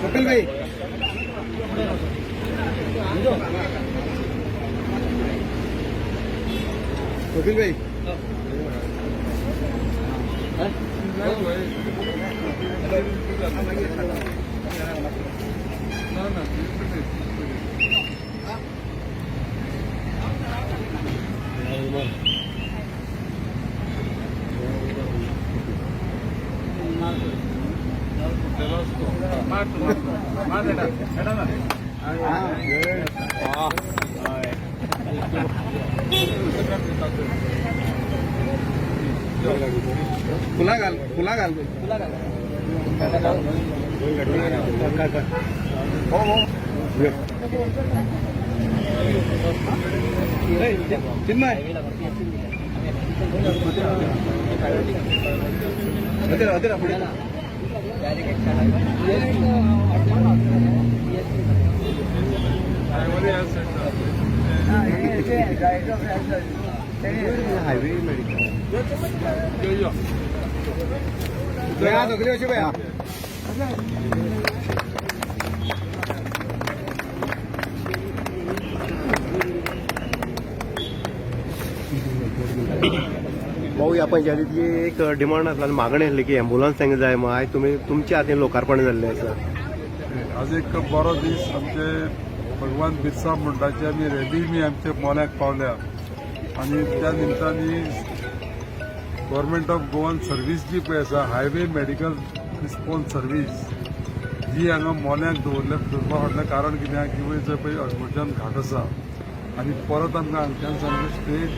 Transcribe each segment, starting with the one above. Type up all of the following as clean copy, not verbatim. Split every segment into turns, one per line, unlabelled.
कपिल भाई कपिल भाई खुला घाल हो हो चिन्मय अधीरा पुढे हायवे मेडिकल भाऊ या पंचायतीची एक डिमांड आसली मागणी आसली की एम्ब्युलन्स तांकां जाय मग आयज तुमी तुमच्या हातीन लोकार्पण जाल्लें आसा
आज एक बरो दीस आमचे भगवान बिरसा मुंडाची आमी रॅली आमच्या मोल्याक पावल्या आणि त्या निमतानी गव्हर्मेंट ऑफ गोवन सर्व्हिस जी पळय आसा हायवे मेडिकल रिस्पॉन्स सर्व्हिस जी हांगा मोल्याक दवरपा फाटलें कारण कित्याक की वयर पळय अडचण घाट आसा आणि परत आमकां हांगच्यान सामकें स्ट्रेट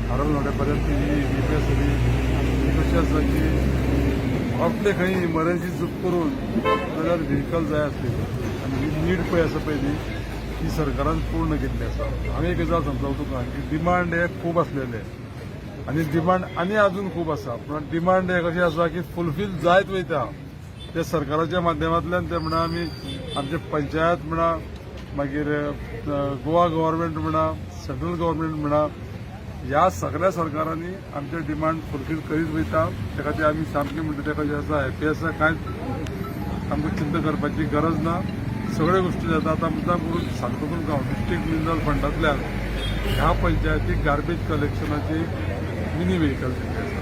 हारोल नोड्या पर्यंत ही रिपेस कशी आसा की आपले खंय इमर्जन्सी चूक करून जाल्यार व्हेहिकल जाय आसलेली आनी ही नीड पळय आसा पळय ती सरकारान पूर्ण केल्ली आसा हांवें एक गजाल समजावं तुका की डिमांड हे खूब आसलेले आनी डिमांड आनी अजून खूब आसा पूण डिमांड हे कशें आसा की फुलफील जायत वयता ते सरकाराच्या माध्यमांतल्यान ते म्हणा आमी आमचे पंचायत म्हणा मागीर गोवा गव्हर्मेंट म्हणा सेंट्रल गव्हर्मेंट म्हणा ह्या सगळ्या सरकारांनी आमचे डिमांड फुलफील करीत वयता त्या खातीर आमी सामकें म्हणटा तें कशें आसा हॅपी आसा कांयच आमकां चिंता करपाची गरज ना सगळ्यो गोश्टी जाता आतां मुद्दाम करून सांगता तुमकां हांव डिस्ट्रिक्ट मिनरल फंडांतल्यान ह्या पंचायतीक गार्बेज कलेक्शनाची मिनी व्हेहिकल दिल्ली आसा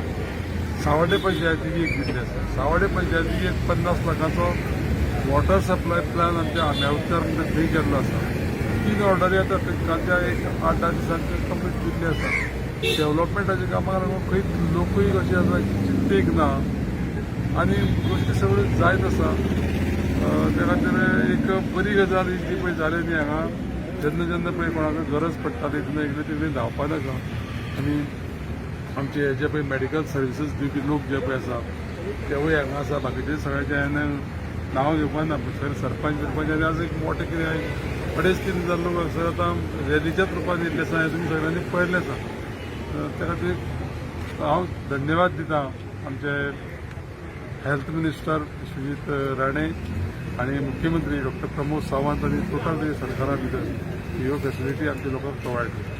सावड्डे पंचायतीक एक दिल्ली आसा सावड्डे पंचायतीक एक 50 लाखाचो वॉटर सप्लाय प्लॅन आमच्या आंब्यावचार म्हणजे थंय केल्लो आसा 3 ऑर्डरी आतां कालच्या एक 8-10 दिसांचे कंप्लीट दिल्ली आसा डेव्हलपमेंटाच्या कामाक लागून खंय लोकूय कशें आसा चिंतेक ना आनी गोश्टी सगळ्यो जायत आसा त्या खातीर एक बरी गजाल ही जी पळय जाली न्ही हांगा जेन्ना जेन्ना पळय कोणाक गरज पडटा तेन्ना एकदां तिणें धांवपा नाका आनी आमचे जे पळय मेडिकल सर्विसीस दिवपी लोक जे पळय आसा तेवूय हांगा आसा बाकीचे सगळ्याचे हांवें नांवां घेवपा ना खंय सरपंच आनी आज एक मोठे कितें 250,000 लोक आसा आतां रॅलीच्याच रुपान येयल्ले आसा हें तुमी सगळ्यांनी पळयल्लें आसा त्या खातीर हांव धन्यवाद दितां आमचे हेल्थ मिनिस्टर विश्वजीत राणे आनी मुख्यमंत्री डॉक्टर प्रमोद सावंत आनी टोटल सरकारा भितर ह्यो फॅसिलिटी आमच्या लोकांक प्रोवायड करता